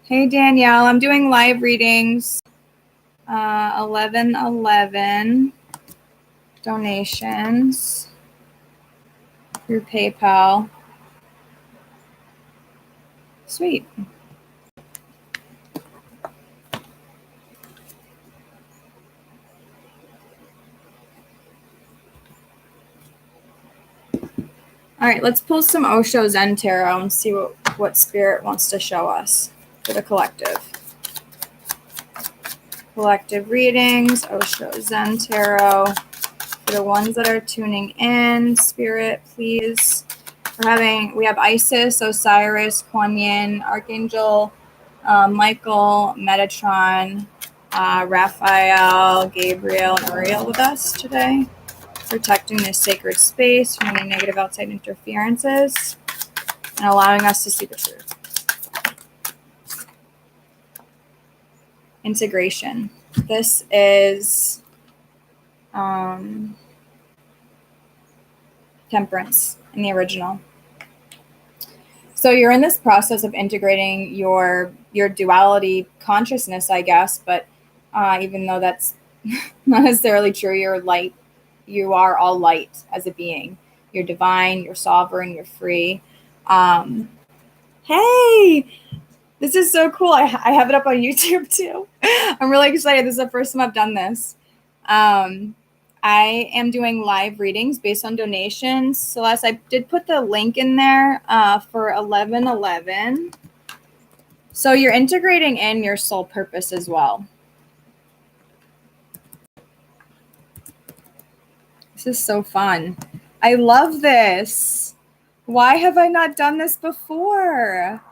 Hey, Danielle, I'm doing live readings. 1111 donations through PayPal. Sweet. All right, let's pull some Osho Zen Tarot and see what Spirit wants to show us for the collective. Collective readings, Osho Zen Tarot. For the ones that are tuning in, Spirit, please. We have Isis, Osiris, Kuan Yin, Archangel Michael, Metatron, Raphael, Gabriel, and Uriel with us today, protecting this sacred space from any negative outside interferences and allowing us to see the truth. Integration. This is Temperance in the original. So you're in this process of integrating your duality consciousness, I guess, but even though that's not necessarily true, you're light. You are all light as a being. You're divine, you're sovereign, you're free. Hey, this is so cool. I have it up on YouTube too. I'm really excited. This is the first time I've done this. I am doing live readings based on donations. Celeste, I did put the link in there for 1111. So you're integrating in your soul purpose as well. This is so fun. I love this. Why have I not done this before?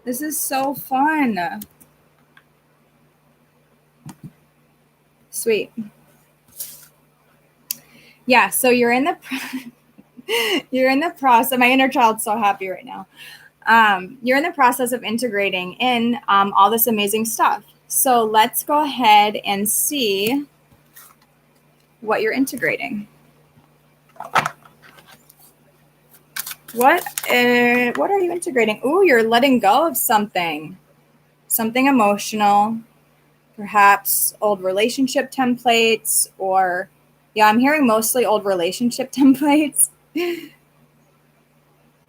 This is so fun. Sweet. Yeah, so you're in the process. My inner child's so happy right now. You're in the process of integrating in all this amazing stuff. So let's go ahead and see what you're integrating. What are you integrating? Ooh, you're letting go of something emotional, perhaps old relationship templates, or I'm hearing mostly old relationship templates.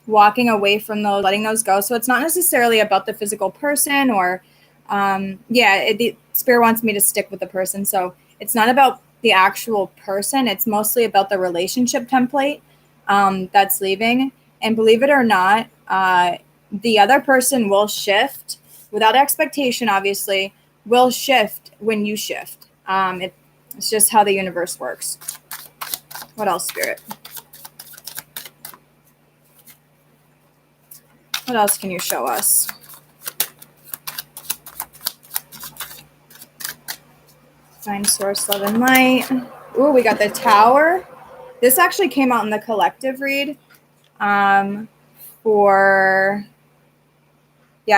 Walking away from those, letting those go. So it's not necessarily about the physical person or, the Spirit wants me to stick with the person. So it's not about the actual person. It's mostly about the relationship template that's leaving. And believe it or not, the other person will shift without expectation, obviously, will shift when you shift. It's just how the universe works. What else, Spirit? What else can you show us? Divine Source, Love, and Light. Ooh, we got the Tower. This actually came out in the collective read. I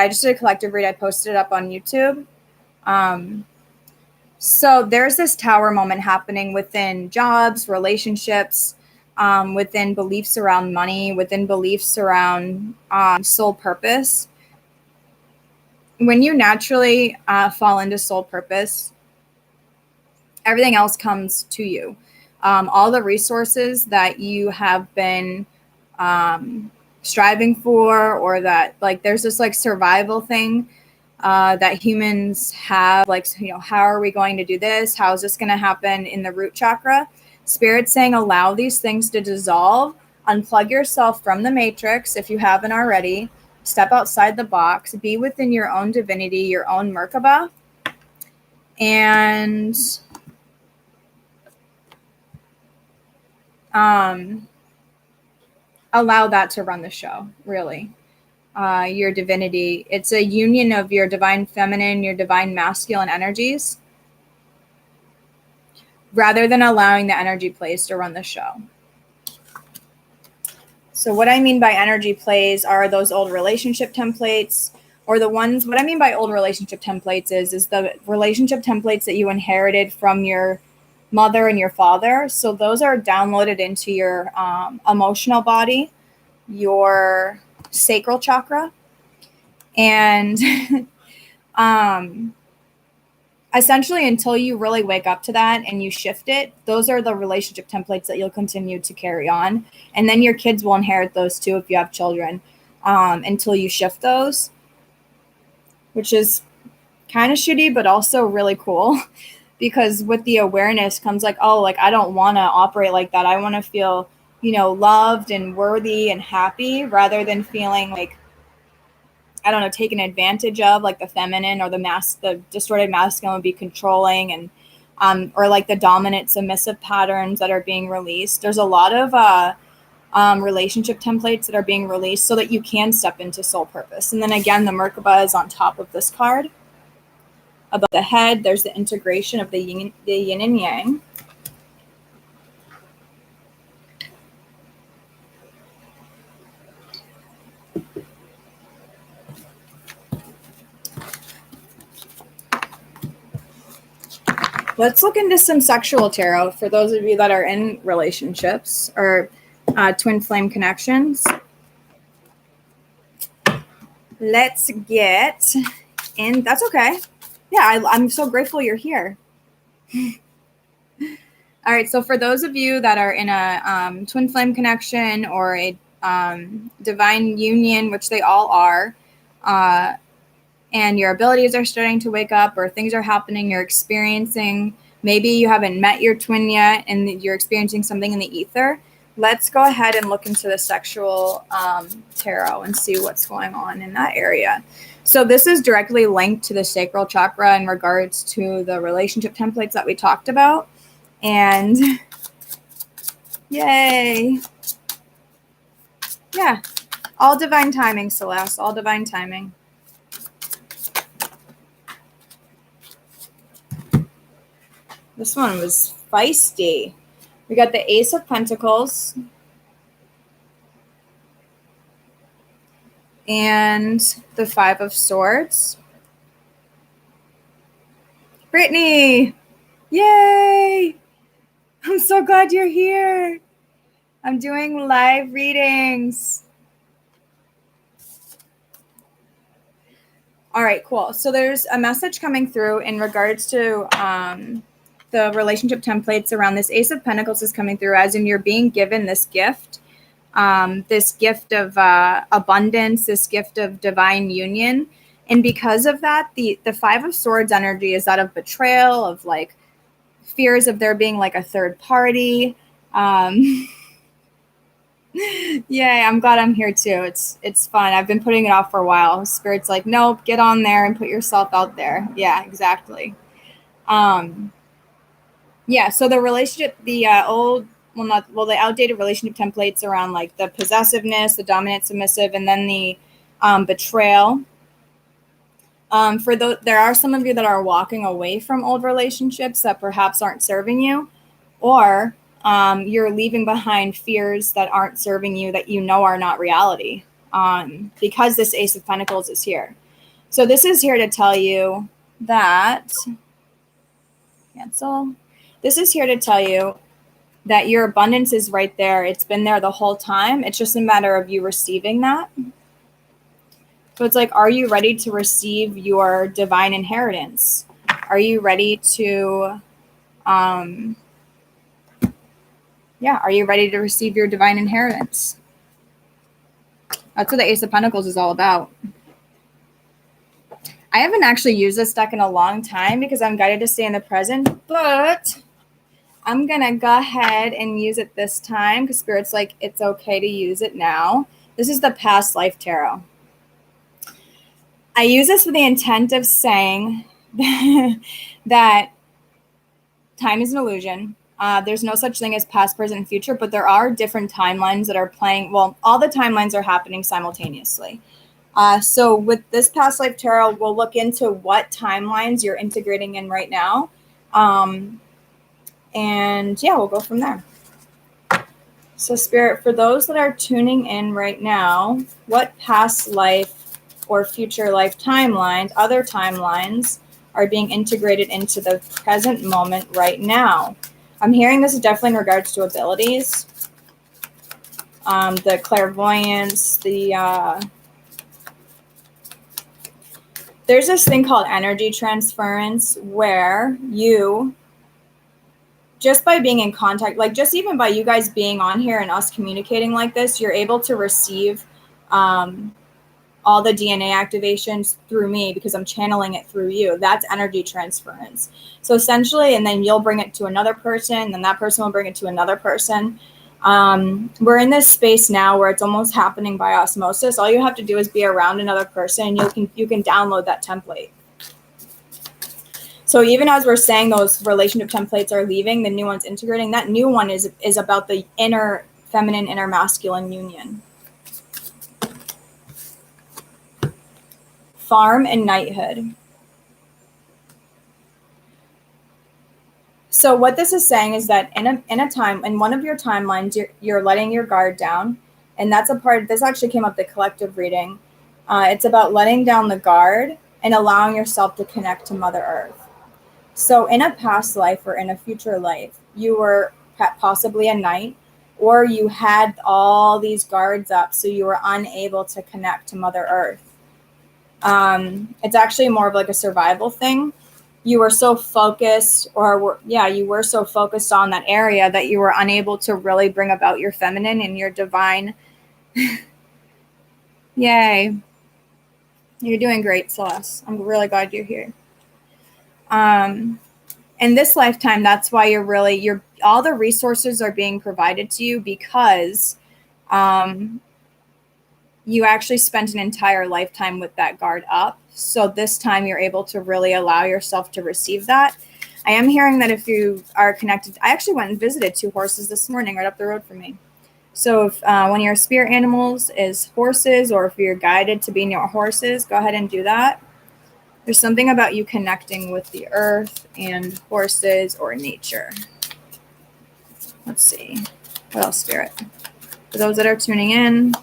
just did a collective read. I posted it up on YouTube. So there's this Tower moment happening within jobs, relationships, within beliefs around money, within beliefs around soul purpose. When you naturally fall into soul purpose, everything else comes to you. All the resources that you have been striving for, or that there's this survival thing that humans have, how are we going to do this? How is this going to happen in the root chakra? Spirit's saying allow these things to dissolve, unplug yourself from the matrix if you haven't already, step outside the box, be within your own divinity, your own Merkaba, and allow that to run the show, really. Your divinity. It's a union of your divine feminine, your divine masculine energies, rather than allowing the energy plays to run the show. So what I mean by energy plays are those old relationship templates, or what I mean by old relationship templates is the relationship templates that you inherited from your mother and your father. So those are downloaded into your emotional body, your sacral chakra. And essentially, until you really wake up to that and you shift it, those are the relationship templates that you'll continue to carry on. And then your kids will inherit those too if you have children, until you shift those, which is kind of shitty, but also really cool. Because with the awareness comes like, oh, like I don't want to operate like that. I want to feel, loved and worthy and happy, rather than feeling like, I don't know, taken advantage of, like the feminine or the distorted masculine would be controlling, and or like the dominant submissive patterns that are being released. There's a lot of relationship templates that are being released so that you can step into soul purpose. And then again, the Merkaba is on top of this card. Above the head, there's the integration of the yin and yang. Let's look into some sexual tarot for those of you that are in relationships or twin flame connections. Let's get in. That's okay. Yeah, I'm so grateful you're here. All right, so for those of you that are in a twin flame connection or a divine union, which they all are, and your abilities are starting to wake up or things are happening, you're experiencing, maybe you haven't met your twin yet and you're experiencing something in the ether, let's go ahead and look into the sexual tarot and see what's going on in that area. So this is directly linked to the sacral chakra in regards to the relationship templates that we talked about. And yay. Yeah. All divine timing, Celeste. All divine timing. This one was feisty. We got the Ace of Pentacles. And the Five of Swords. Brittany! Yay! I'm so glad you're here. I'm doing live readings. All right, cool. So there's a message coming through in regards to the relationship templates around this. Ace of Pentacles is coming through as in you're being given this gift of abundance, this gift of divine union. And because of that, the Five of Swords energy is that of betrayal, of like fears of there being like a third party. Yay, I'm glad I'm here too. It's fun. I've been putting it off for a while. Spirit's like, nope, get on there and put yourself out there. Yeah, exactly. Yeah, so the relationship, the the outdated relationship templates around like the possessiveness, the dominant submissive, and then the betrayal. There are some of you that are walking away from old relationships that perhaps aren't serving you, or you're leaving behind fears that aren't serving you, that you know are not reality, because this Ace of Pentacles is here. So this is here to tell you that, cancel. This is here to tell you that your abundance is right there. It's been there the whole time. It's just a matter of you receiving that. So it's like, are you ready to receive your divine inheritance? Are you ready to, are you ready to receive your divine inheritance? That's what the Ace of Pentacles is all about. I haven't actually used this deck in a long time because I'm guided to stay in the present, but I'm going to go ahead and use it this time because Spirit's like, it's okay to use it now. This is the Past Life Tarot. I use this with the intent of saying that time is an illusion. There's no such thing as past, present, and future, but there are different timelines that are playing. Well, all the timelines are happening simultaneously. So with this Past Life Tarot, we'll look into what timelines you're integrating in right now. And yeah, we'll go from there. So Spirit, for those that are tuning in right now, what past life or future life timelines, other timelines, are being integrated into the present moment right now? I'm hearing this is definitely in regards to abilities. The clairvoyance, the there's this thing called energy transference where you, just by being in contact, like just even by you guys being on here and us communicating like this, you're able to receive all the DNA activations through me because I'm channeling it through you. That's energy transference. So essentially, and then you'll bring it to another person, then that person will bring it to another person. We're in this space now where it's almost happening by osmosis. All you have to do is be around another person and you can download that template. So even as we're saying those relationship templates are leaving, the new one's integrating, that new one is about the inner feminine, inner masculine union. Farm and knighthood. So what this is saying is that in a time, in one of your timelines, you're letting your guard down. And that's a part, this actually came up the collective reading. It's about letting down the guard and allowing yourself to connect to Mother Earth. So in a past life or in a future life, you were possibly a knight, or you had all these guards up, so you were unable to connect to Mother Earth. It's actually more of like a survival thing. You were so focused, you were so focused on that area that you were unable to really bring about your feminine and your divine. Yay. You're doing great, Celeste. I'm really glad you're here. In this lifetime, that's why you're all the resources are being provided to you because you actually spent an entire lifetime with that guard up. So this time you're able to really allow yourself to receive that. I am hearing that if you are connected, I actually went and visited 2 horses this morning right up the road from me. So if one of your spirit animals is horses, or if you're guided to be near horses, go ahead and do that. There's something about you connecting with the earth and horses or nature. Let's see. What else, Spirit? For those that are tuning in,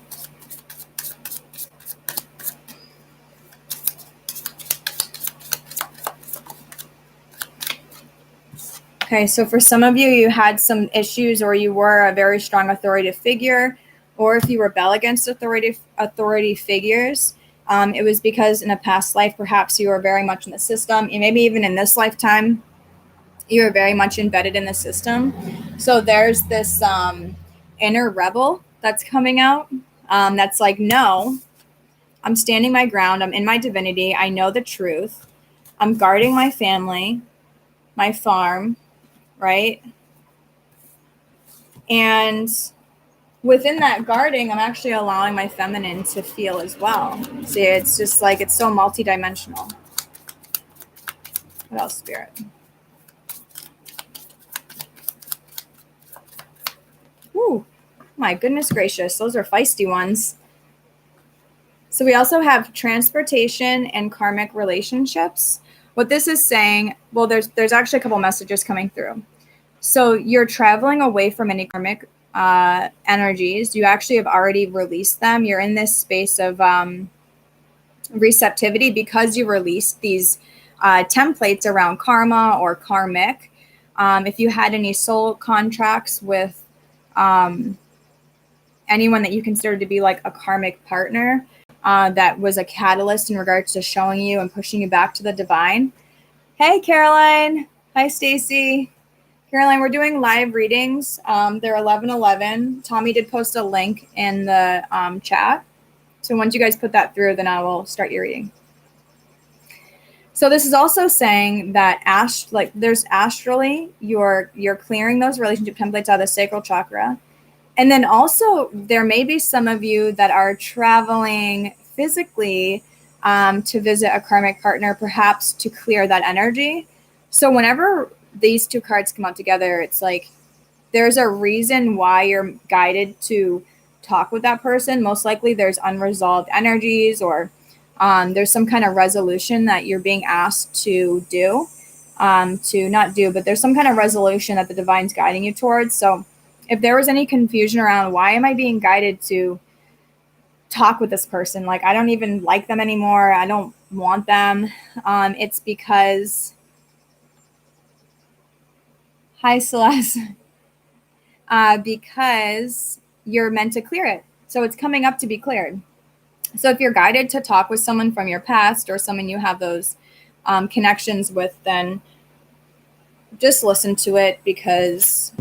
okay, so for some of you, you had some issues, or you were a very strong authoritative figure, or if you rebel against authority figures, it was because in a past life, perhaps you were very much in the system, and maybe even in this lifetime, you are very much embedded in the system. So there's this inner rebel that's coming out that's like, no, I'm standing my ground. I'm in my divinity. I know the truth. I'm guarding my family, my farm, right? And within that guarding, I'm actually allowing my feminine to feel as well. See, it's just like, it's so multidimensional. What else, Spirit? Woo, my goodness gracious. Those are feisty ones. So we also have transportation and karmic relationships. What this is saying, well, there's actually a couple messages coming through. So you're traveling away from any karmic energies. You actually have already released them. You're in this space of receptivity because you released these templates around karma or karmic. If you had any soul contracts with anyone that you consider to be like a karmic partner, that was a catalyst in regards to showing you and pushing you back to the divine. Hey, Caroline. Hi, Stacy. Caroline, we're doing live readings. They're 11:11. Tommy did post a link in the chat. So once you guys put that through, then I will start your reading. So this is also saying that there's astrally, you're clearing those relationship templates out of the sacral chakra. And then also there may be some of you that are traveling physically to visit a karmic partner, perhaps to clear that energy. So whenever these 2 cards come out together, it's like there's a reason why you're guided to talk with that person. Most likely there's unresolved energies, or there's some kind of resolution that you're being asked to do, but there's some kind of resolution that the divine's guiding you towards. So if there was any confusion around why am I being guided to talk with this person, like I don't even like them anymore, I don't want them, it's because, hi Celeste, because you're meant to clear it. So it's coming up to be cleared. So if you're guided to talk with someone from your past or someone you have those connections with, then just listen to it because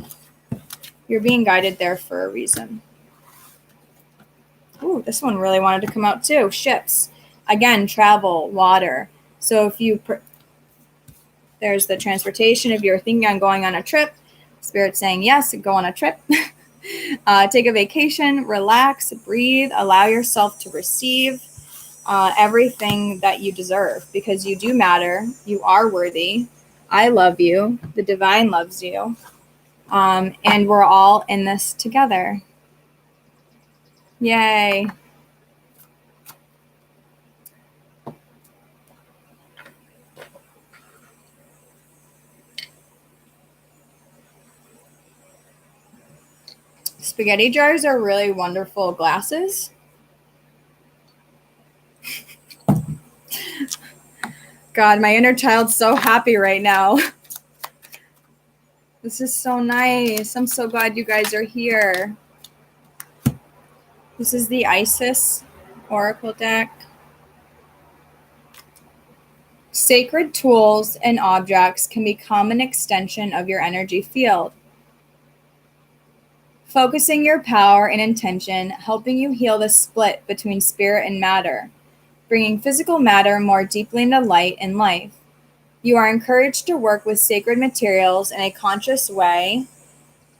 you're being guided there for a reason. Ooh, this one really wanted to come out too. Ships. Again, travel, water. So if you, there's the transportation. If you're thinking on going on a trip, Spirit's saying yes, go on a trip. Take a vacation, relax, breathe, allow yourself to receive everything that you deserve because you do matter. You are worthy. I love you. The divine loves you. And we're all in this together. Yay. Spaghetti jars are really wonderful glasses. God, my inner child's so happy right now. This is so nice. I'm so glad you guys are here. This is the Isis Oracle deck. Sacred tools and objects can become an extension of your energy field, focusing your power and intention, helping you heal the split between spirit and matter, bringing physical matter more deeply into light and life. You are encouraged to work with sacred materials in a conscious way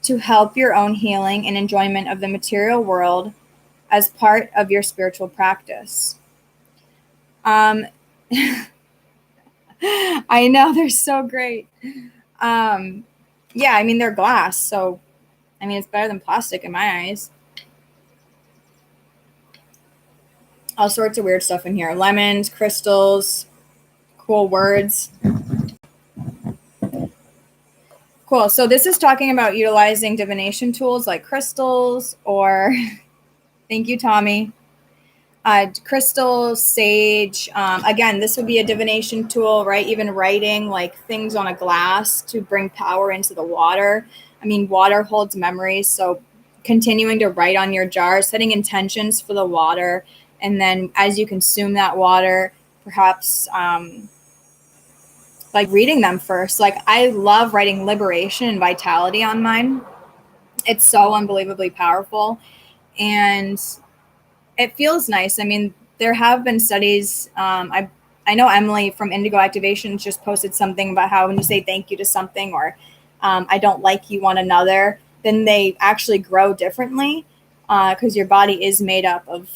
to help your own healing and enjoyment of the material world as part of your spiritual practice. I know, they're so great. Yeah, I mean, they're glass, so I mean, it's better than plastic in my eyes. All sorts of weird stuff in here. Lemons, crystals, cool words. Cool. So this is talking about utilizing divination tools like crystals or thank you, Tommy. Crystals, sage. Again, this would be a divination tool, right? Even writing like things on a glass to bring power into the water. I mean, water holds memories. So continuing to write on your jar, setting intentions for the water. And then as you consume that water, perhaps like reading them first. Like I love writing liberation and vitality on mine. It's so unbelievably powerful. And it feels nice. I mean, there have been studies. I know Emily from Indigo Activations just posted something about how when you say thank you to something or I don't like you one another, then they actually grow differently because your body is made up of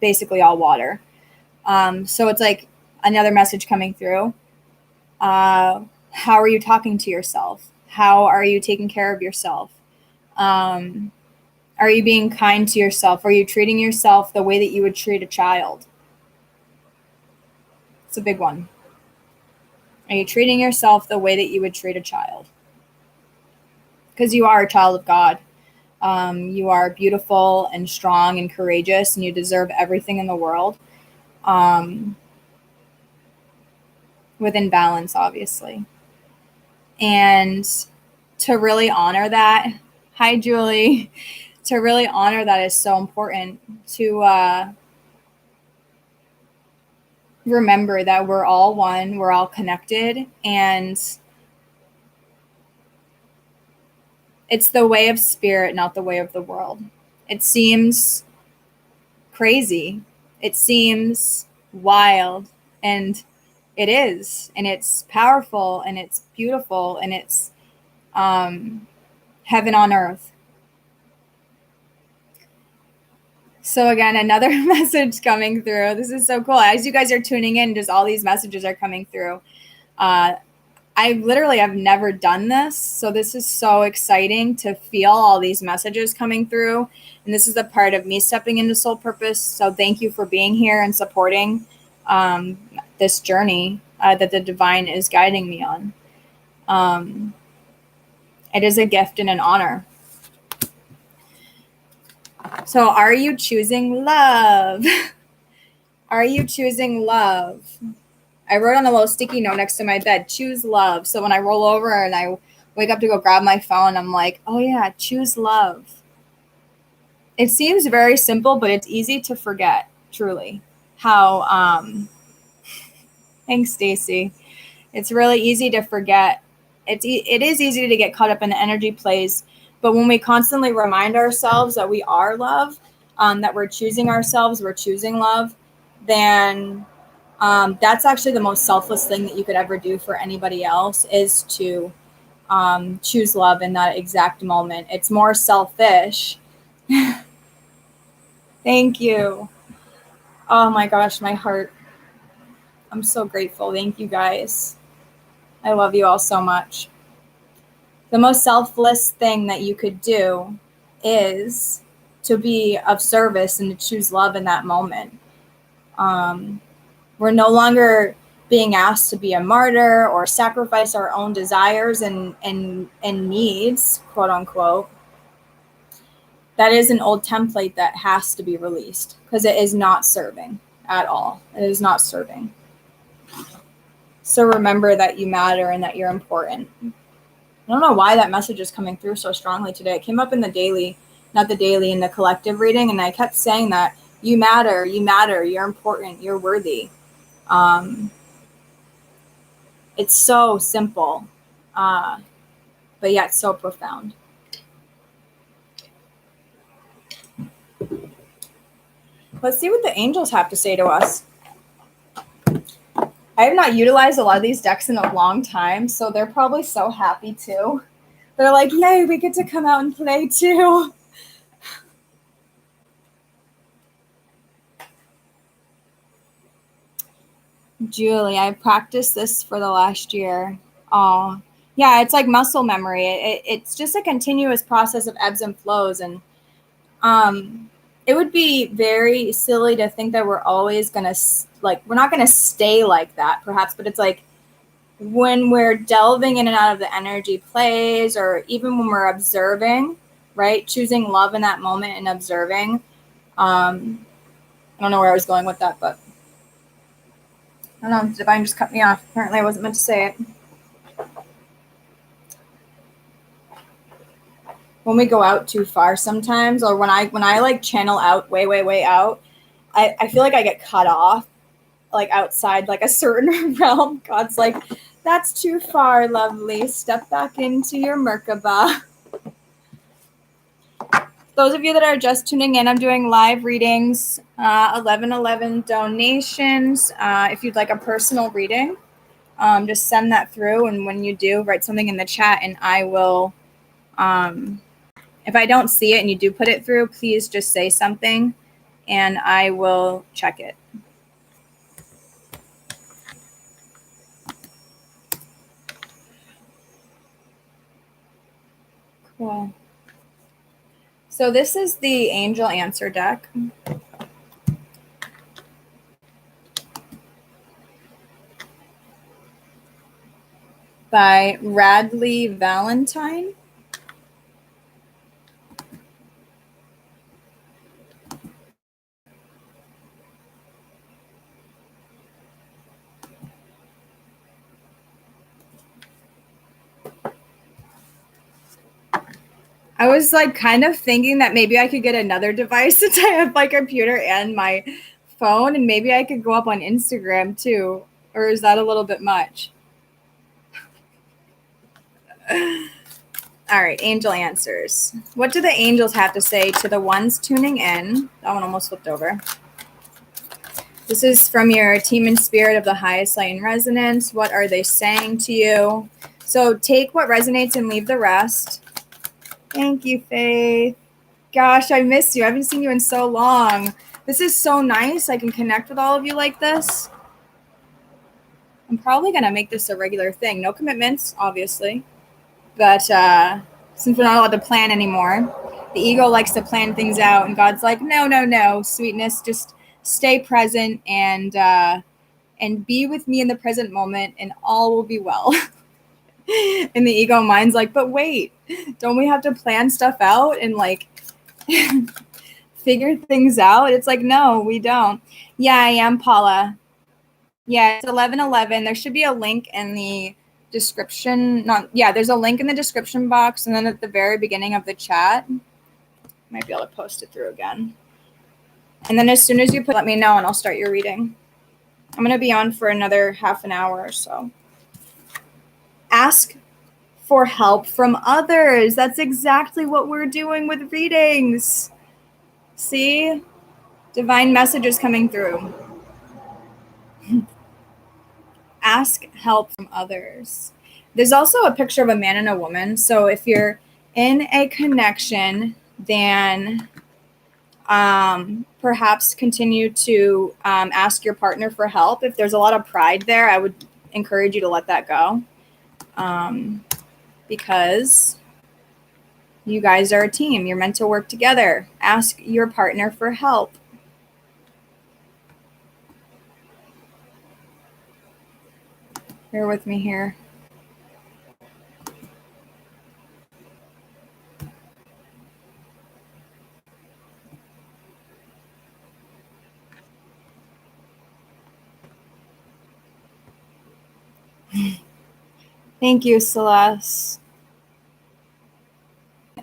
basically all water. So it's like another message coming through. How are you talking to yourself? How are you taking care of yourself? Are you being kind to yourself? Are you treating yourself the way that you would treat a child? It's a big one. Are you treating yourself the way that you would treat a child? Because you are a child of God. You are beautiful and strong and courageous, and you deserve everything in the world. Within balance, obviously. And to really honor that, hi, Julie. To really honor that is so important to remember that we're all one, we're all connected, and it's the way of spirit, not the way of the world. It seems crazy. It seems wild, and it is, and it's powerful, and it's beautiful, and it's heaven on earth. So again, another message coming through. This is so cool. As you guys are tuning in, just all these messages are coming through. I literally have never done this. So this is so exciting to feel all these messages coming through. And this is the part of me stepping into soul purpose. So thank you for being here and supporting this journey that the divine is guiding me on. It is a gift and an honor. So are you choosing love? Are you choosing love? I wrote on a little sticky note next to my bed, choose love. So when I roll over and I wake up to go grab my phone, I'm like, oh yeah, choose love. it seems very simple, but it's easy to forget, truly, how, thanks, Stacy. It's really easy to forget. It is easy to get caught up in the energy plays, but when we constantly remind ourselves that we are love, that we're choosing ourselves, we're choosing love, then that's actually the most selfless thing that you could ever do for anybody else, is to choose love in that exact moment. It's more selfish. Thank you. Oh my gosh, my heart. I'm so grateful. Thank you guys. I love you all so much. The most selfless thing that you could do is to be of service and to choose love in that moment. We're no longer being asked to be a martyr or sacrifice our own desires and needs, quote unquote. That is an old template that has to be released, because it is not serving at all. It is not serving. So remember that you matter and that you're important. I don't know why that message is coming through so strongly today. It came up in the daily, not the daily, in the collective reading, and I kept saying that you matter, you're important, you're worthy. It's so simple, but yet so profound. Let's see what the angels have to say to us. I have not utilized a lot of these decks in a long time, so they're probably so happy too. They're like, yay, we get to come out and play too. Julie, I practiced this for the last year. Oh, yeah, it's like muscle memory. It's just a continuous process of ebbs and flows. And it would be very silly to think that we're always going to, we're not going to stay like that, perhaps. But it's like when we're delving in and out of the energy plays, or even when we're observing, right? Choosing love in that moment and observing. I don't know where I was going with that, but I don't know. Divine just cut me off. Apparently I wasn't meant to say it. When we go out too far sometimes, or when I like channel out way out, I feel like I get cut off, like outside like a certain realm. God's like, that's too far, lovely. Step back into your Merkaba. Those of you that are just tuning in, I'm doing live readings, 1111 donations. If you'd like a personal reading, just send that through. And when you do, write something in the chat and I will, if I don't see it and you do put it through, please just say something and I will check it. Cool. So this is the Angel Answer deck. By Radley Valentine. I was like kind of thinking that maybe I could get another device since I have my computer and my phone, and maybe I could go up on Instagram too. Or is that a little bit much? All right, angel answers. What do the angels have to say to the ones tuning in? That one almost flipped over. This is from your team and spirit of the highest light and resonance. What are they saying to you? So take what resonates and leave the rest. Thank you, Faith. Gosh, I miss you. I haven't seen you in so long. This is so nice. I can connect with all of you like this. I'm probably going to make this a regular thing. No commitments, obviously. But since we're not allowed to plan anymore, the ego likes to plan things out. And God's like, no, sweetness. Just stay present and be with me in the present moment and all will be well. And the ego mind's like, but wait, don't we have to plan stuff out and like figure things out? It's like, no, we don't. Yeah, I am, Paula. Yeah, it's 11:11. There should be a link in the description. There's a link in the description box and then at the very beginning of the chat. Might be able to post it through again. And then as soon as you let me know and I'll start your reading. I'm going to be on for another half an hour or so. Ask for help from others. That's exactly what we're doing with readings. See? Divine messages coming through. Ask help from others. There's also a picture of a man and a woman. So if you're in a connection, then perhaps continue to ask your partner for help. If there's a lot of pride there, I would encourage you to let that go, because you guys are a team. You're meant to work together. Ask your partner for help. Bear with me here. Thank you, Celeste.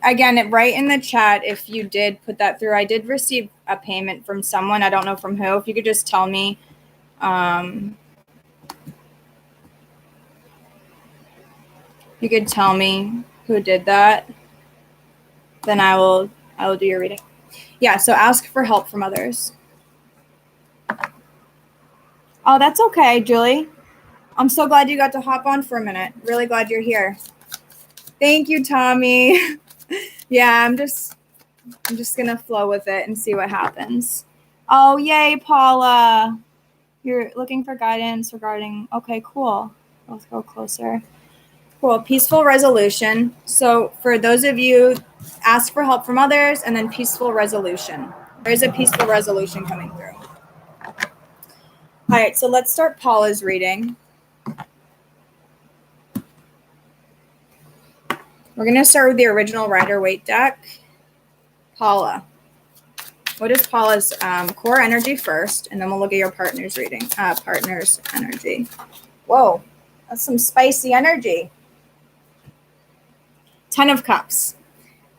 Again, right in the chat, if you did put that through, I did receive a payment from someone. I don't know from who. If you could just tell me. You could tell me who did that, then I will do your reading. Yeah, so ask for help from others. Oh, that's okay, Julie. I'm so glad you got to hop on for a minute. Really glad you're here. Thank you, Tommy. Yeah, I'm just gonna flow with it and see what happens. Oh, yay, Paula. You're looking for guidance regarding, okay, cool. Let's go closer. Cool, peaceful resolution. So for those of you, ask for help from others and then peaceful resolution. There's a peaceful resolution coming through. All right, so let's start Paula's reading. We're going to start with the original Rider-Waite deck. Paula. What is Paula's core energy first? And then we'll look at your partner's reading. Partner's energy. Whoa, that's some spicy energy. 10 of Cups.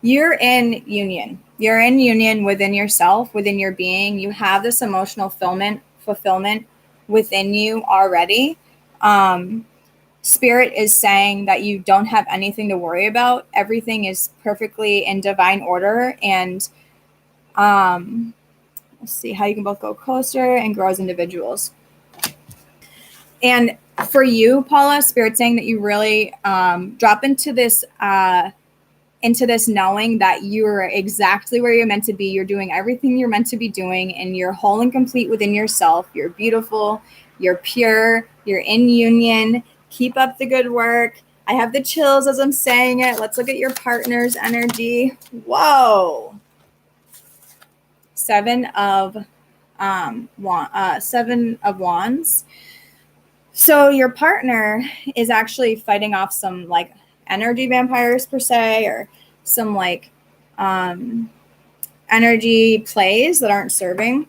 You're in union. You're in union within yourself, within your being. You have this emotional fulfillment within you already. Spirit is saying that you don't have anything to worry about. Everything is perfectly in divine order. And let's see how you can both go closer and grow as individuals. And for you, Paula, Spirit's saying that you really drop into this knowing that you're exactly where you're meant to be. You're doing everything you're meant to be doing, and you're whole and complete within yourself. You're beautiful. You're pure. You're in union. Keep up the good work. I have the chills as I'm saying it. Let's look at your partner's energy. Whoa. Seven of Wands. So your partner is actually fighting off some like energy vampires per se, or some like energy plays that aren't serving.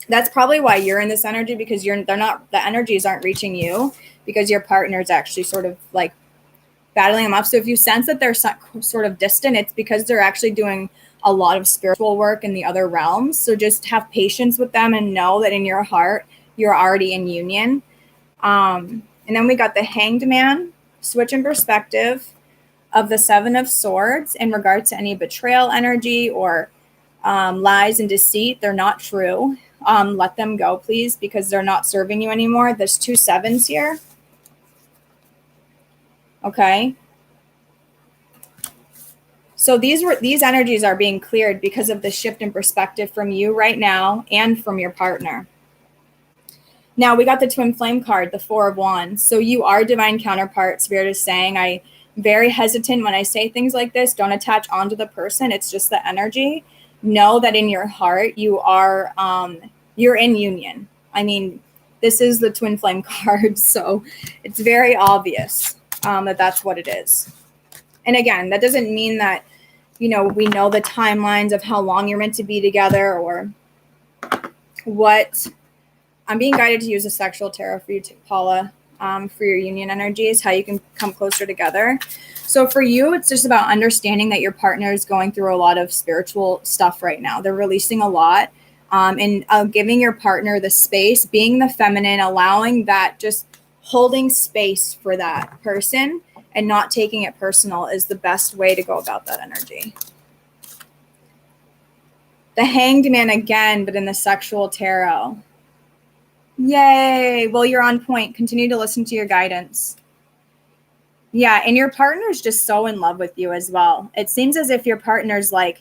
That's probably why you're in this energy, because the energies aren't reaching you, because your partner is actually sort of like battling them up. So if you sense that they're sort of distant, it's because they're actually doing a lot of spiritual work in the other realms. So just have patience with them and know that in your heart, you're already in union. And then we got the Hanged Man, switch in perspective of the Seven of Swords in regard to any betrayal energy or lies and deceit. They're not true. Let them go, please, because they're not serving you anymore. There's 2 sevens here. Okay. So these energies are being cleared because of the shift in perspective from you right now and from your partner. Now we got the Twin Flame card, the 4 of Wands. So you are divine counterpart. Spirit is saying, I'm very hesitant when I say things like this. Don't attach onto the person. It's just the energy. Know that in your heart, you are, you're in union. I mean, this is the Twin Flame card. So it's very obvious that that's what it is. And again, that doesn't mean that, we know the timelines of how long you're meant to be together or what. I'm being guided to use a sexual tarot for you, Paula, for your union energies, how you can come closer together. So for you, it's just about understanding that your partner is going through a lot of spiritual stuff right now. They're releasing a lot, and giving your partner the space, being the feminine, allowing that, just holding space for that person and not taking it personal is the best way to go about that energy. The Hanged Man again, but in the sexual tarot. Yay. Well, you're on point. Continue to listen to your guidance. Yeah, and your partner's just so in love with you as well. It seems as if your partner's like,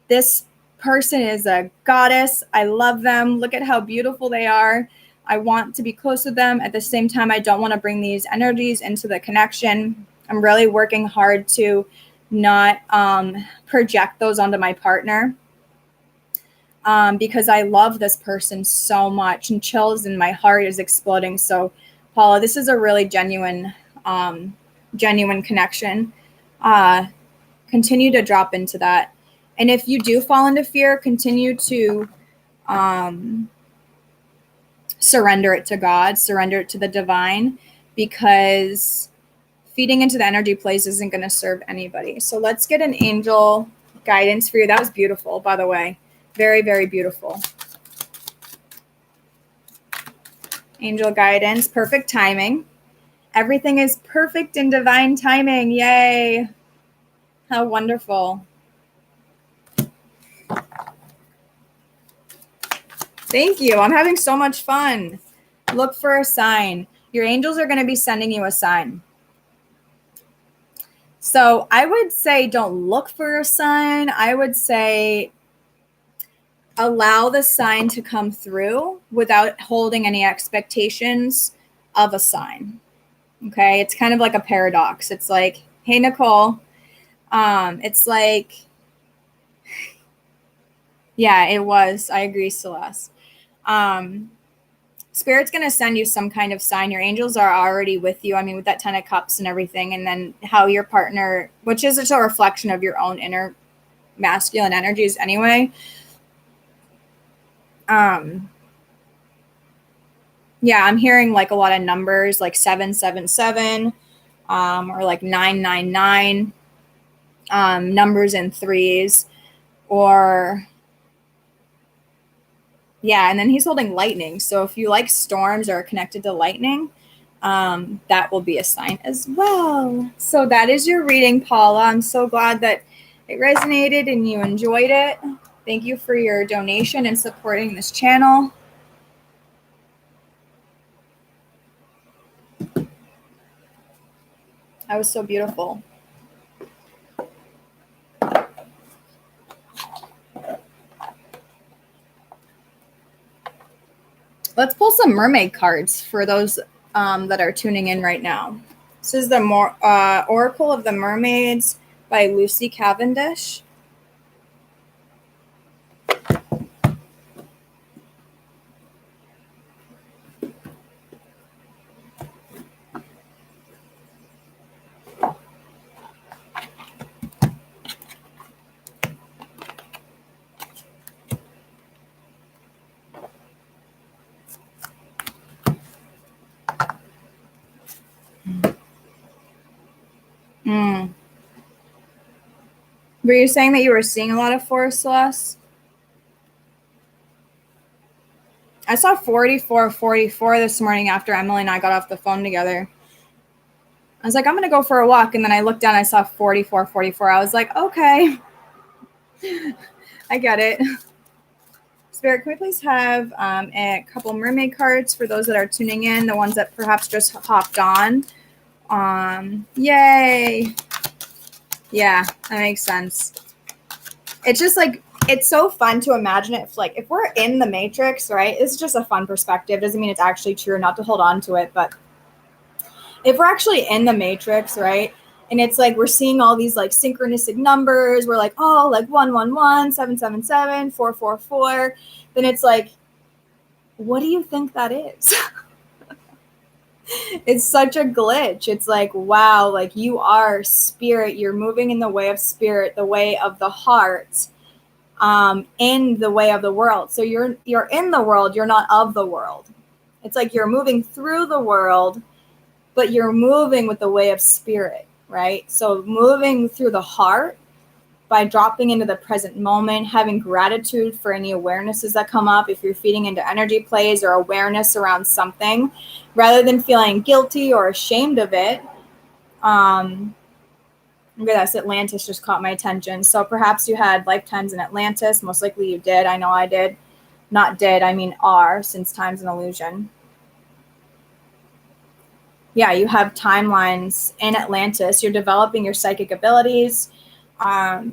this person is a goddess. I love them. Look at how beautiful they are. I want to be close with them. At the same time, I don't want to bring these energies into the connection. I'm really working hard to not project those onto my partner, because I love this person so much, and chills in my heart is exploding. So, Paula, this is a really genuine connection. Continue to drop into that. And if you do fall into fear, continue to surrender it to God, surrender it to the divine, because feeding into the energy plays isn't going to serve anybody. So let's get an angel guidance for you. That was beautiful, by the way. Very, very beautiful. Angel guidance, perfect timing. Everything is perfect in divine timing. Yay. How wonderful. Thank you. I'm having so much fun. Look for a sign. Your angels are going to be sending you a sign. So I would say don't look for a sign. I would say allow the sign to come through without holding any expectations of a sign. Okay. It's kind of like a paradox. It's like, hey, Nicole, it's like, yeah, it was. I agree, Celeste. Spirit's going to send you some kind of sign. Your angels are already with you. I mean, with that 10 of cups and everything. And then how your partner, which is just a reflection of your own inner masculine energies anyway. Yeah, I'm hearing like a lot of numbers like 777, or like 999, numbers in threes, or yeah, and then he's holding lightning. So if you like storms or are connected to lightning, that will be a sign as well. So that is your reading, Paula. I'm so glad that it resonated and you enjoyed it. Thank you for your donation and supporting this channel. That was so beautiful. Let's pull some mermaid cards for those that are tuning in right now. This is the Oracle of the Mermaids by Lucy Cavendish. Were you saying that you were seeing a lot of forests, Celeste? I saw 44 this morning after Emily and I got off the phone together. I was like, I'm going to go for a walk. And then I looked down, I saw 44. I was like, okay. I get it. Spirit, can we please have a couple mermaid cards for those that are tuning in, the ones that perhaps just hopped on? Yay. Yeah, that makes sense. It's just like, it's so fun to imagine it. If we're in the Matrix, right? It's just a fun perspective. Doesn't mean it's actually true, not to hold on to it. But if we're actually in the Matrix, right? And it's like we're seeing all these like synchronistic numbers. We're like, oh, like 111, 777, 444. Then it's like, what do you think that is? It's such a glitch. It's like, wow, like you are spirit. You're moving in the way of spirit, the way of the heart, in the way of the world. So you're in the world. You're not of the world. It's like you're moving through the world, but you're moving with the way of spirit. right? So moving through the heart by dropping into the present moment, having gratitude for any awarenesses that come up, if you're feeding into energy plays or awareness around something, rather than feeling guilty or ashamed of it. Yes, Atlantis just caught my attention. So perhaps you had lifetimes in Atlantis. Most likely you did. I know I did. Not did, I mean are, since time's an illusion. Yeah, you have timelines in Atlantis. You're developing your psychic abilities.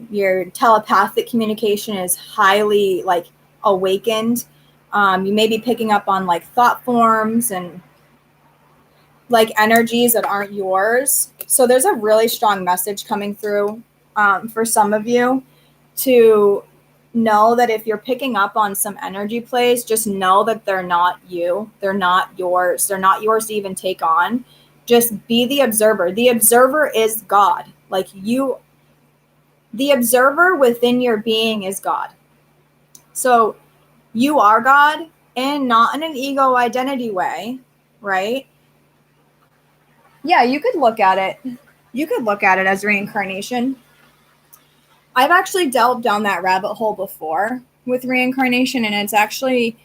Your telepathic communication is highly like awakened. You may be picking up on like thought forms and like energies that aren't yours. So there's a really strong message coming through for some of you to know that if you're picking up on some energy plays, just know that they're not you. They're not yours. They're not yours to even take on. Just be the observer. The observer is God. Like you, the observer within your being is God. So you are God, and not in an ego identity way, right? Yeah, you could look at it. You could look at it as reincarnation. I've actually delved down that rabbit hole before with reincarnation, and it's actually,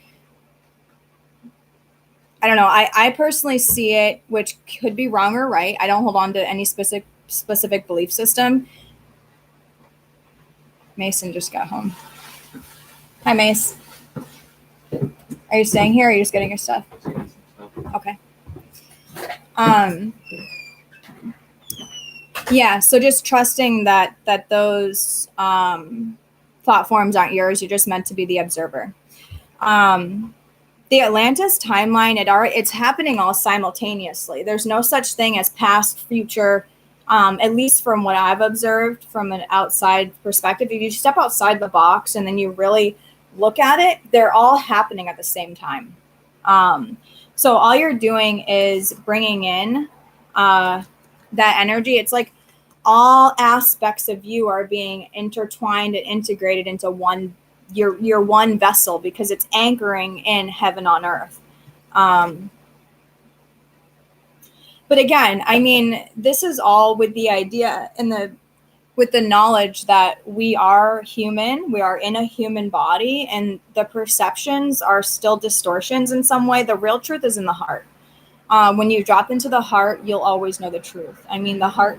I don't know, I personally see it, which could be wrong or right. I don't hold on to any specific belief system. Mason just got home. Hi, Mace. Are you staying here, or are you just getting your stuff? Okay. Yeah, so just trusting that those thought forms aren't yours. You're just meant to be the observer. The Atlantis timeline, it's happening all simultaneously. There's no such thing as past, future, at least from what I've observed from an outside perspective. If you step outside the box and then you really look at it, they're all happening at the same time. So all you're doing is bringing in that energy. It's like all aspects of you are being intertwined and integrated into one. You're one vessel because it's anchoring in heaven on earth. But again, I mean, this is all with the idea and with the knowledge that we are human, we are in a human body, and the perceptions are still distortions in some way. The real truth is in the heart. When you drop into the heart, you'll always know the truth. I mean, the heart,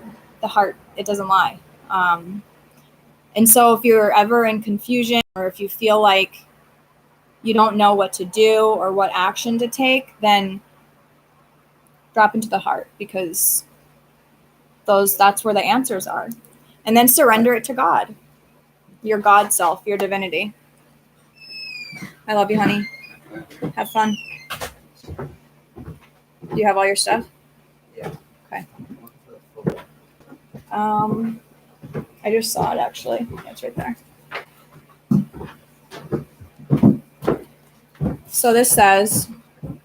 it doesn't lie. And so if you're ever in confusion, or if you feel like you don't know what to do or what action to take, then drop into the heart, because that's where the answers are. And then surrender it to God, your God self, your divinity. I love you, honey. Have fun. Do you have all your stuff? Yeah. Okay. I just saw it actually. Yeah, it's right there. So this says,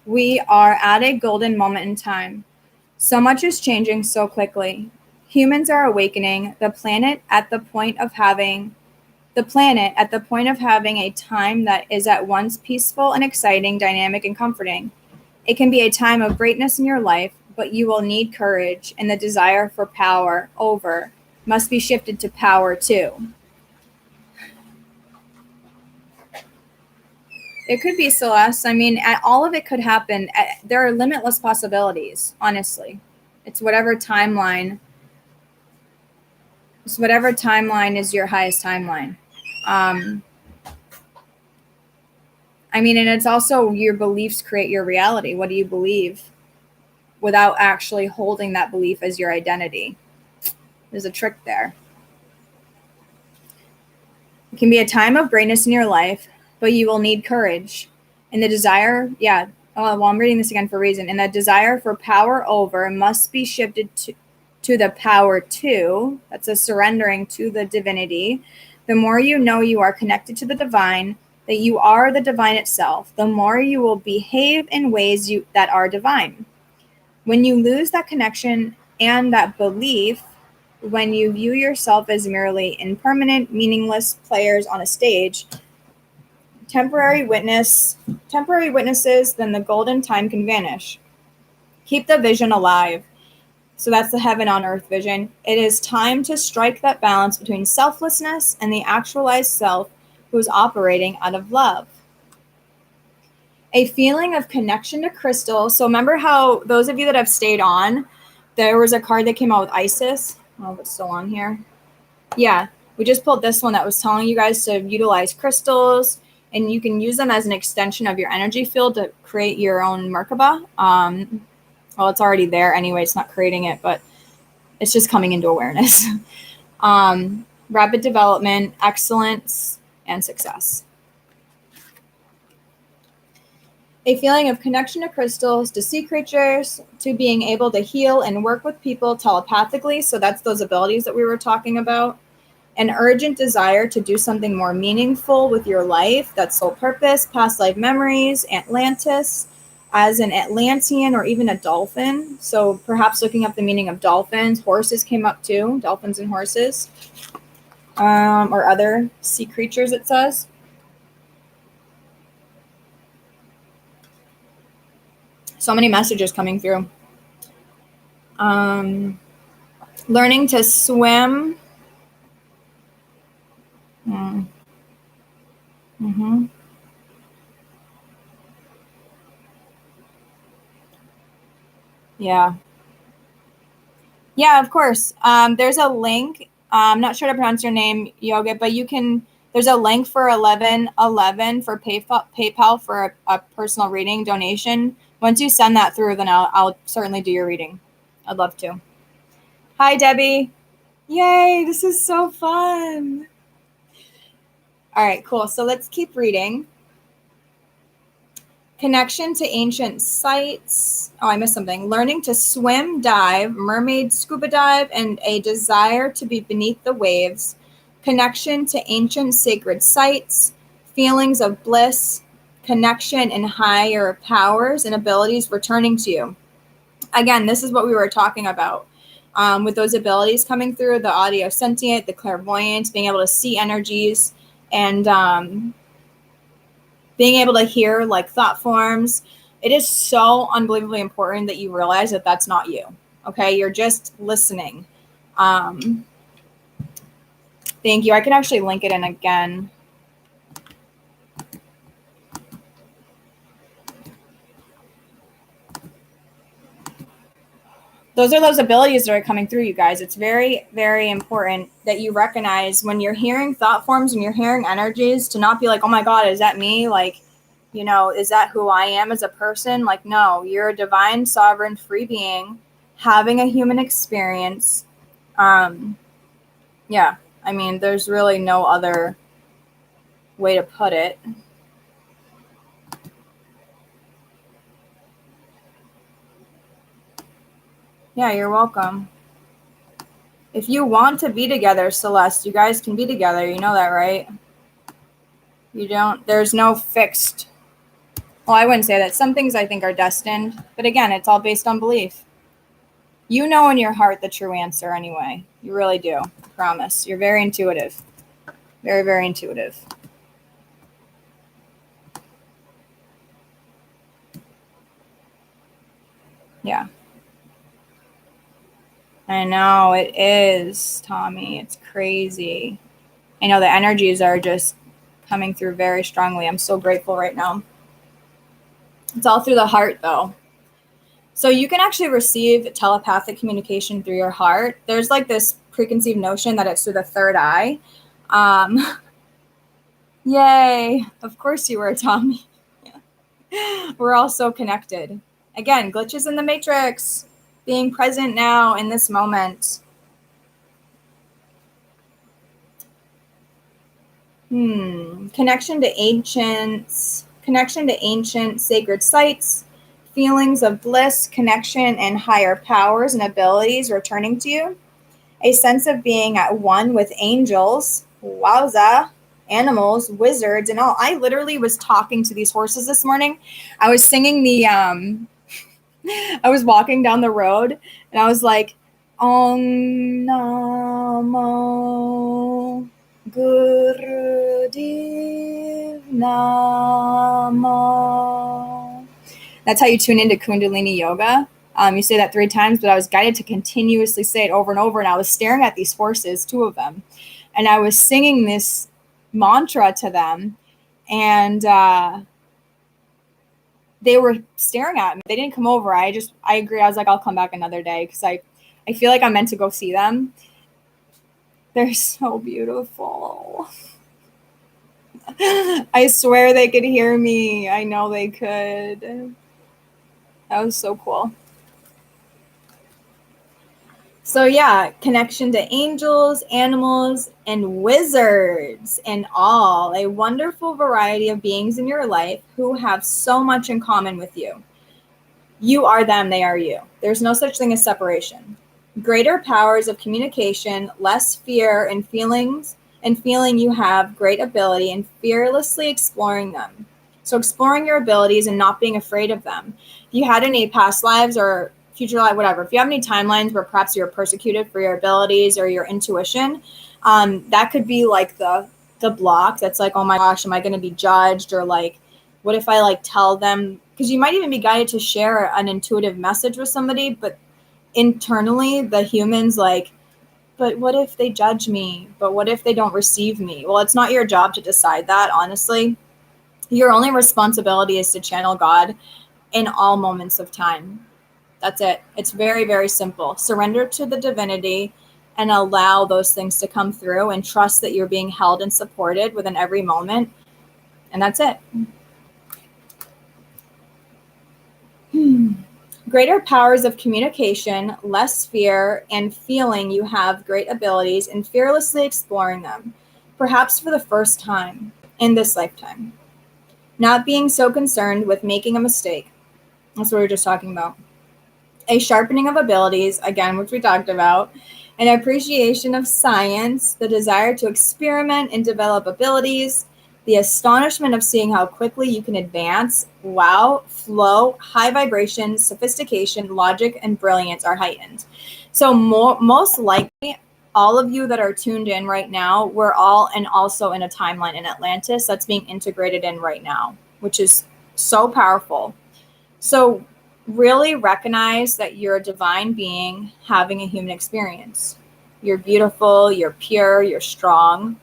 we are at a golden moment in time. So much is changing so quickly. Humans are awakening. The planet at the point of having a time that is at once peaceful and exciting, dynamic and comforting. It can be a time of greatness in your life, but you will need courage, and the desire for power over must be shifted to power too. It could be, Celeste. I mean, all of it could happen. There are limitless possibilities, honestly. It's whatever timeline is your highest timeline. I mean, and it's also your beliefs create your reality. What do you believe without actually holding that belief as your identity? There's a trick there. It can be a time of greatness in your life, but you will need courage. And the desire, I'm reading this again for a reason. And the desire for power over must be shifted to the power to. That's a surrendering to the divinity. The more you know you are connected to the divine, that you are the divine itself, the more you will behave in ways that are divine. When you lose that connection and that belief, when you view yourself as merely impermanent, meaningless players on a stage, temporary witnesses, then the golden time can vanish. Keep the vision alive. So that's the heaven on earth vision. It is time to strike that balance between selflessness and the actualized self who is operating out of love. A feeling of connection to crystal. So remember how those of you that have stayed on, there was a card that came out with Isis. Oh, it's still on here. Yeah, we just pulled this one that was telling you guys to utilize crystals, and you can use them as an extension of your energy field to create your own Merkaba. Well, it's already there anyway. It's not creating it, but it's just coming into awareness. Rapid development, excellence, and success. A feeling of connection to crystals, to sea creatures, to being able to heal and work with people telepathically. So that's those abilities that we were talking about. An urgent desire to do something more meaningful with your life. That's soul purpose, past life memories, Atlantis, as an Atlantean or even a dolphin. So perhaps looking up the meaning of dolphins. Horses came up too, dolphins and horses, or other sea creatures, it says. So many messages coming through. Learning to swim. Mm-hmm. Yeah. Yeah, of course. There's a link. I'm not sure how to pronounce your name, Yoga, but there's a link for 1111 for PayPal for a personal reading donation. Once you send that through, then I'll certainly do your reading. I'd love to. Hi, Debbie. Yay, this is so fun. All right, cool. So let's keep reading. Connection to ancient sites. Oh, I missed something. Learning to swim, dive, mermaid, scuba dive, and a desire to be beneath the waves. Connection to ancient sacred sites. Feelings of bliss. Connection and higher powers and abilities returning to you. Again, this is what we were talking about. With those abilities coming through, the audio sentient, the clairvoyance, being able to see energies, and being able to hear like thought forms. It is so unbelievably important that you realize that that's not you. Okay, you're just listening. Thank you. I can actually link it in again. Those are those abilities that are coming through, you guys. It's very, very important that you recognize when you're hearing thought forms and you're hearing energies to not be like, oh my God, is that me? Like, you know, is that who I am as a person? Like, no, you're a divine, sovereign, free being having a human experience. Yeah, I mean, there's really no other way to put it. Yeah, you're welcome. If you want to be together, Celeste, you guys can be together. You know that, right? You don't, there's no fixed. Well, I wouldn't say that. Some things I think are destined, but again, it's all based on belief. You know in your heart the true answer anyway. You really do. I promise. You're very intuitive. Very, very intuitive. Yeah. I know it is, Tommy. It's crazy. I know the energies are just coming through very strongly. I'm so grateful right now. It's all through the heart, though. So you can actually receive telepathic communication through your heart. There's like this preconceived notion that it's through the third eye. Yay. Of course you were, Tommy. We're all so connected. Again, glitches in the matrix. Being present now in this moment. Connection to ancient sacred sites, feelings of bliss, connection, and higher powers and abilities returning to you. A sense of being at one with angels, wowza, animals, wizards, and all. I literally was talking to these horses this morning. I was singing I was walking down the road and I was like, Om Namo Gurudev Namo. That's how you tune into Kundalini Yoga. You say that 3 times, but I was guided to continuously say it over and over. And I was staring at these horses, 2 of them, and I was singing this mantra to them. And they were staring at me. They didn't come over. I agreed. I was like, I'll come back another day because I feel like I'm meant to go see them. They're so beautiful. I swear they could hear me. I know they could. That was so cool. So yeah, connection to angels, animals, and wizards, and all a wonderful variety of beings in your life who have so much in common with you. You are them, they are you. There's no such thing as separation. Greater powers of communication, less fear and feeling you have great ability and fearlessly exploring them. So exploring your abilities and not being afraid of them. If you had any past lives or future life, whatever, if you have any timelines where perhaps you're persecuted for your abilities or your intuition, that could be like the block that's like, oh my gosh, am I going to be judged? Or like, what if I like tell them? Because you might even be guided to share an intuitive message with somebody, but internally the humans like, but what if they judge me? But what if they don't receive me? Well, it's not your job to decide that, honestly. Your only responsibility is to channel God in all moments of time. That's it. It's very, very simple. Surrender to the divinity and allow those things to come through and trust that you're being held and supported within every moment. And that's it. Greater powers of communication, less fear, and feeling you have great abilities and fearlessly exploring them, perhaps for the first time in this lifetime. Not being so concerned with making a mistake. That's what we were just talking about. A sharpening of abilities, again, which we talked about, an appreciation of science, the desire to experiment and develop abilities, the astonishment of seeing how quickly you can advance, wow, flow, high vibration, sophistication, logic, and brilliance are heightened. So most likely, all of you that are tuned in right now, we're all and also in a timeline in Atlantis that's being integrated in right now, which is so powerful. So really recognize that you're a divine being having a human experience. You're beautiful, you're pure, you're strong,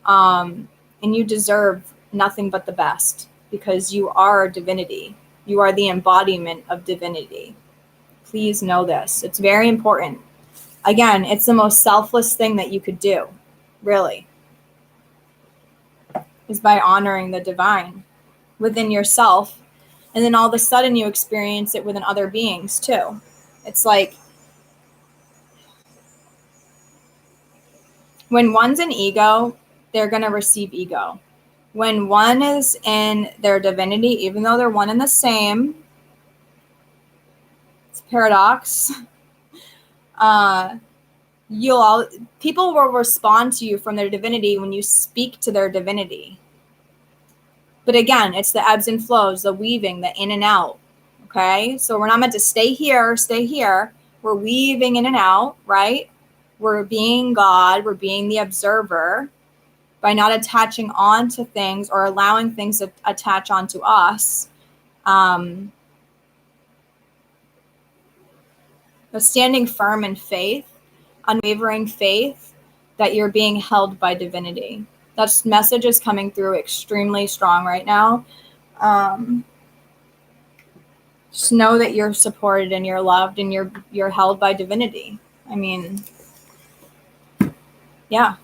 and you deserve nothing but the best because you are divinity. You are the embodiment of divinity. Please know this. It's very important. Again, it's the most selfless thing that you could do, really, is by honoring the divine within yourself. And then all of a sudden you experience it within other beings too. It's like when one's an ego, they're going to receive ego. When one is in their divinity, even though they're one and the same, it's a paradox. People will respond to you from their divinity when you speak to their divinity. But again, it's the ebbs and flows, the weaving, the in and out. Okay, so we're not meant to stay here. We're weaving in and out, right? We're being God. We're being the observer by not attaching on to things or allowing things to attach onto us. But standing firm in faith, unwavering faith that you're being held by divinity. That message is coming through extremely strong right now. Just know that you're supported and you're loved and you're held by divinity. I mean, yeah.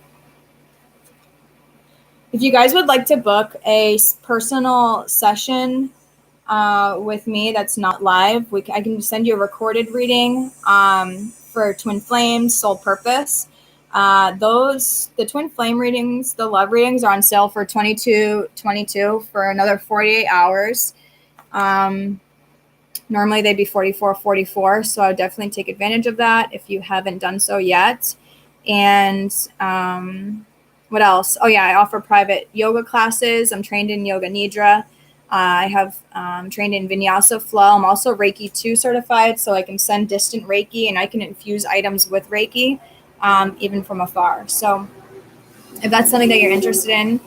If you guys would like to book a personal session with me that's not live, I can send you a recorded reading for Twin Flames, Soul Purpose. The Twin Flame readings, the love readings are on sale for $22.22 for another 48 hours. Normally they'd be $44.44, so I would definitely take advantage of that if you haven't done so yet. And what else? Oh yeah, I offer private yoga classes. I'm trained in Yoga Nidra. I have trained in Vinyasa Flow. I'm also Reiki 2 certified, so I can send distant Reiki and I can infuse items with Reiki, even from afar. So if that's something that you're interested in,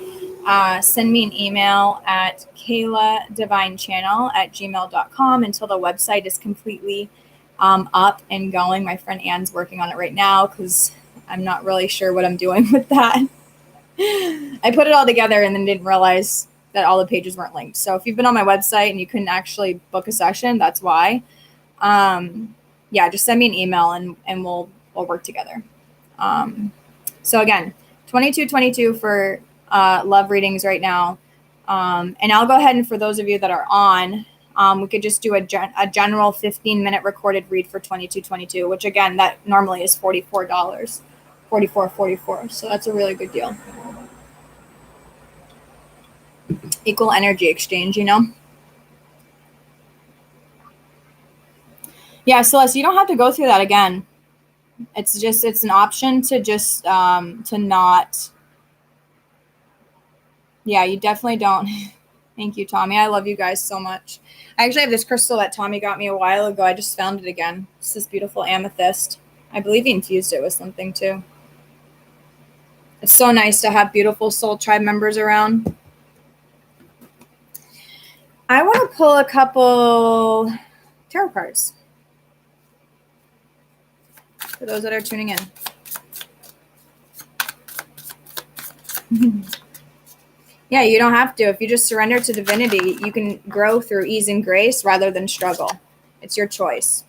send me an email at KaylaDivineChannel@gmail.com until the website is completely up and going. My friend Anne's working on it right now because I'm not really sure what I'm doing with that. I put it all together and then didn't realize that all the pages weren't linked. So if you've been on my website and you couldn't actually book a session, that's why. Yeah, just send me an email and we'll work together. So again, 2222 for love readings right now. And I'll go ahead and for those of you that are on, we could just do a general 15-minute recorded read for 2222, which again, that normally is $44, $44.44. So that's a really good deal. Equal energy exchange, you know? Yeah, Celeste, you don't have to go through that again. It's an option to just, to not. Yeah, you definitely don't. Thank you, Tommy. I love you guys so much. I actually have this crystal that Tommy got me a while ago. I just found it again. It's this beautiful amethyst. I believe he infused it with something too. It's so nice to have beautiful soul tribe members around. I want to pull a couple tarot cards for those that are tuning in. Yeah, you don't have to. If you just surrender to divinity, you can grow through ease and grace rather than struggle. It's your choice.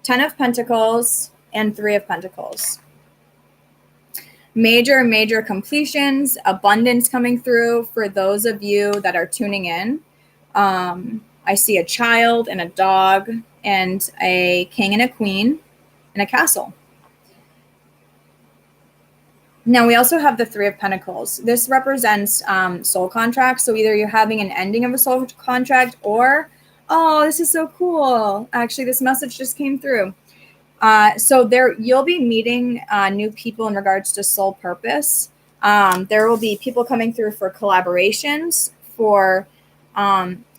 10 of Pentacles and 3 of Pentacles. Major completions, abundance coming through for those of you that are tuning in. I see a child and a dog and a king and a queen and a castle. Now, we also have the 3 of Pentacles. This represents soul contracts. So either you're having an ending of a soul contract or, oh, this is so cool. Actually, this message just came through. So you'll be meeting new people in regards to soul purpose. There will be people coming through for collaborations, for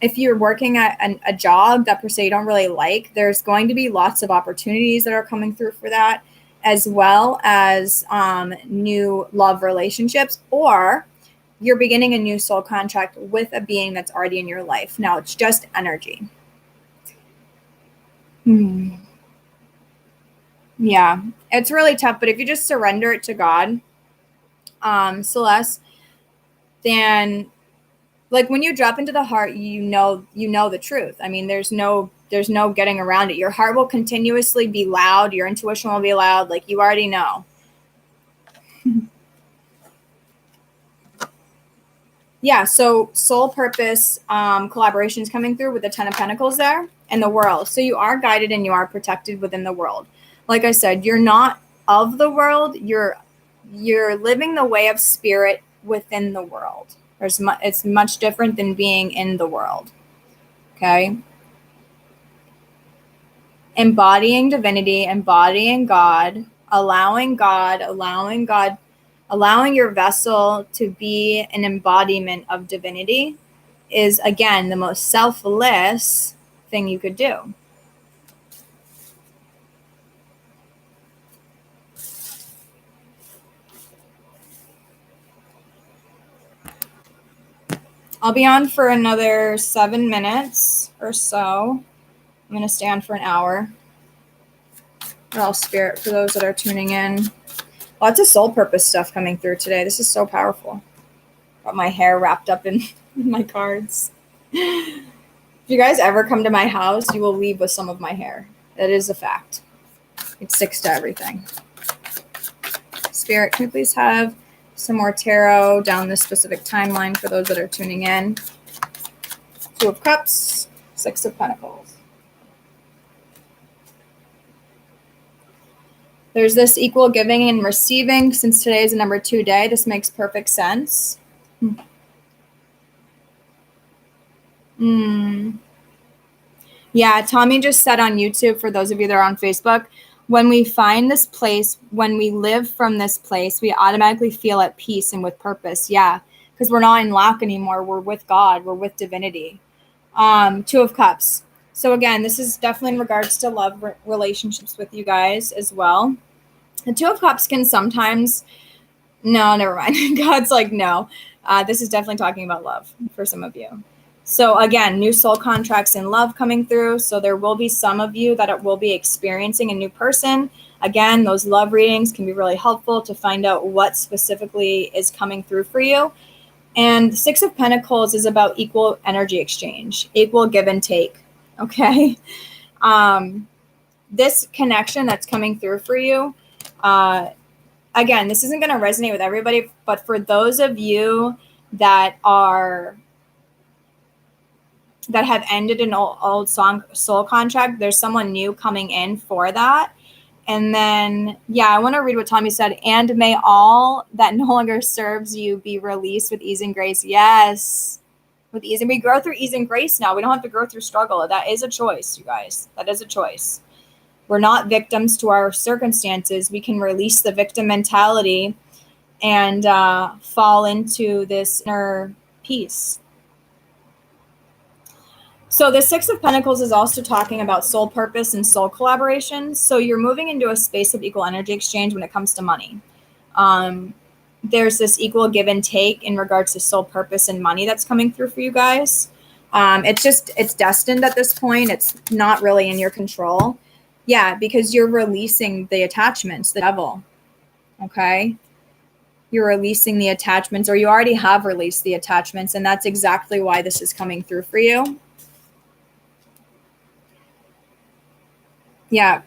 if you're working at a job that per se you don't really like, there's going to be lots of opportunities that are coming through for that, as well as new love relationships, or you're beginning a new soul contract with a being that's already in your life. Now, it's just energy. Yeah, it's really tough, but if you just surrender it to God, Celeste, then like when you drop into the heart, you know the truth. I mean, there's no getting around it. Your heart will continuously be loud. Your intuition will be loud. Like you already know. Yeah. So soul purpose, collaborations coming through with the 10 of Pentacles there and the world. So you are guided and you are protected within the world. Like I said, you're not of the world. You're living the way of spirit within the world. It's much different than being in the world. Okay. Embodying divinity, embodying God, allowing your vessel to be an embodiment of divinity is, again, the most selfless thing you could do. I'll be on for another 7 minutes or so. I'm going to stay on for an hour. All spirit for those that are tuning in. Lots of soul purpose stuff coming through today. This is so powerful. Got my hair wrapped up in my cards. If you guys ever come to my house, you will leave with some of my hair. That is a fact. It sticks to everything. Spirit, can we please have some more tarot down this specific timeline for those that are tuning in? 2 of Cups, 6 of Pentacles. There's this equal giving and receiving. Since today is a number 2 day, this makes perfect sense. Yeah, Tommy just said on YouTube, for those of you that are on Facebook, when we find this place, when we live from this place, we automatically feel at peace and with purpose. Yeah, because we're not in lack anymore. We're with God. We're with divinity. 2 of Cups. So again, this is definitely in regards to love relationships with you guys as well. The 2 of Cups can sometimes, no, never mind. God's like, no, this is definitely talking about love for some of you. So again, new soul contracts in love coming through. So there will be some of you that will be experiencing a new person. Again, those love readings can be really helpful to find out what specifically is coming through for you. And the Six of Pentacles is about equal energy exchange, equal give and take. Okay. This connection that's coming through for you, again, this isn't going to resonate with everybody, but for those of you that have ended an old soul contract, there's someone new coming in for that. And then, yeah, I want to read what Tommy said. And may all that no longer serves you be released with ease and grace. Yes, with ease. And we grow through ease and grace now. We don't have to grow through struggle. That is a choice, you guys. That is a choice. We're not victims to our circumstances. We can release the victim mentality and fall into this inner peace. So the Six of Pentacles is also talking about soul purpose and soul collaboration. So you're moving into a space of equal energy exchange when it comes to money. There's this equal give and take in regards to soul purpose and money that's coming through for you guys. It's destined at this point. It's not really in your control. Yeah, because you're releasing the attachments, the devil. Okay. You're releasing the attachments, or you already have released the attachments. And that's exactly why this is coming through for you. Yeah.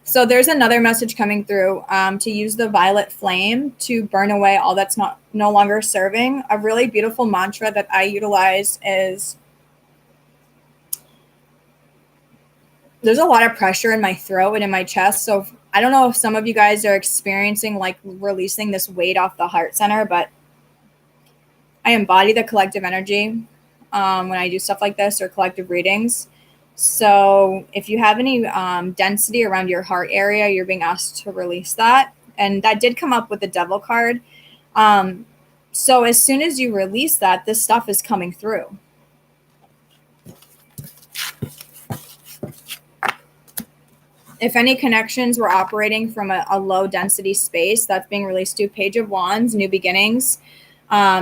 So there's another message coming through to use the violet flame to burn away all that's no longer serving. A really beautiful mantra that I utilize is, there's a lot of pressure in my throat and in my chest. So I don't know if some of you guys are experiencing like releasing this weight off the heart center, but I embody the collective energy when I do stuff like this or collective readings. So if you have any density around your heart area, you're being asked to release that. And that did come up with the devil card. So as soon as you release that, this stuff is coming through. If any connections were operating from a low density space, that's being released to Page of Wands, new beginnings,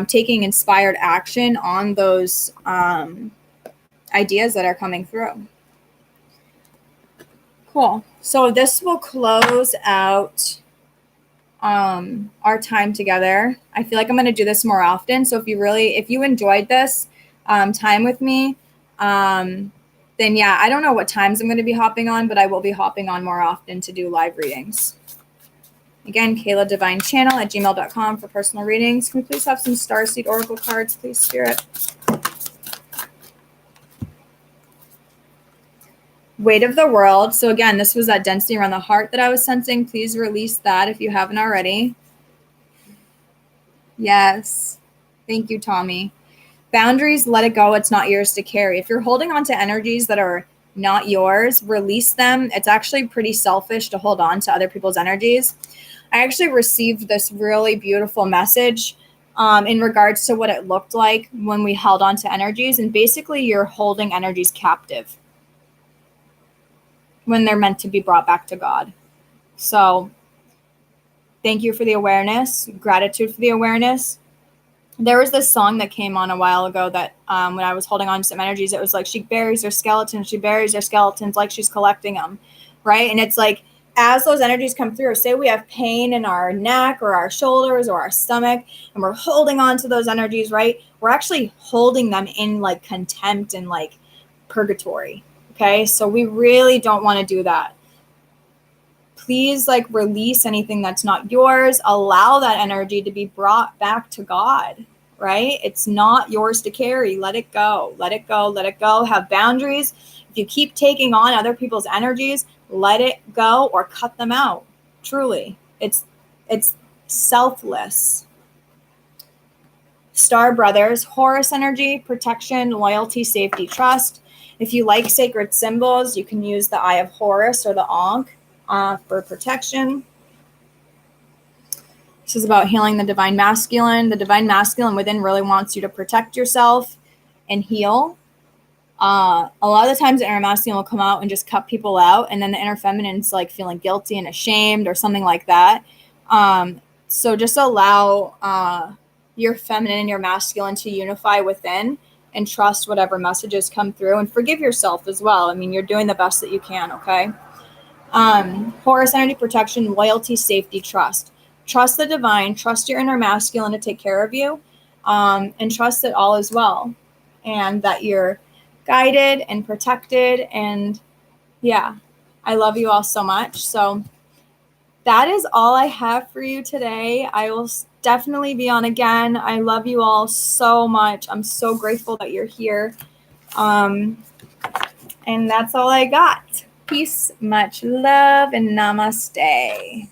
taking inspired action on those ideas that are coming through. Cool. So this will close out our time together. I feel like I'm going to do this more often. So if you enjoyed this time with me, then yeah, I don't know what times I'm going to be hopping on, but I will be hopping on more often to do live readings. Again, KaylaDivineChannel at gmail.com for personal readings. Can we please have some Starseed Oracle cards, please, Spirit? Weight of the World. So again, this was that density around the heart that I was sensing. Please release that if you haven't already. Yes. Thank you, Tommy. Boundaries, let it go. It's not yours to carry. If you're holding on to energies that are not yours, release them. It's actually pretty selfish to hold on to other people's energies. I actually received this really beautiful message in regards to what it looked like when we held on to energies. And basically, you're holding energies captive when they're meant to be brought back to God. So thank you for the awareness. Gratitude for the awareness. There was this song that came on a while ago that when I was holding on to some energies, it was like, she buries her skeletons. She buries her skeletons like she's collecting them, right? And it's like, as those energies come through, say we have pain in our neck or our shoulders or our stomach, and we're holding on to those energies, right? We're actually holding them in like contempt and like purgatory, okay? So we really don't want to do that. Please like release anything that's not yours. Allow that energy to be brought back to God, right? It's not yours to carry. Let it go. Let it go. Let it go. Have boundaries. If you keep taking on other people's energies, let it go or cut them out. Truly. It's selfless. Star Brothers, Horus energy, protection, loyalty, safety, trust. If you like sacred symbols, you can use the Eye of Horus or the Ankh for protection. This is about healing the divine masculine. The divine masculine within really wants you to protect yourself and heal. A lot of the times the inner masculine will come out and just cut people out, and then the inner feminine's like feeling guilty and ashamed or something like that. So just allow your feminine and your masculine to unify within and trust whatever messages come through, and forgive yourself as well. I mean, you're doing the best that you can, okay? Horus energy protection, loyalty, safety, trust. Trust the divine, trust your inner masculine to take care of you, and trust that all is well and that you're guided and protected. And yeah, I love you all so much. So that is all I have for you today. I will definitely be on again. I love you all so much. I'm so grateful that you're here. And that's all I got. Peace, much love, and namaste.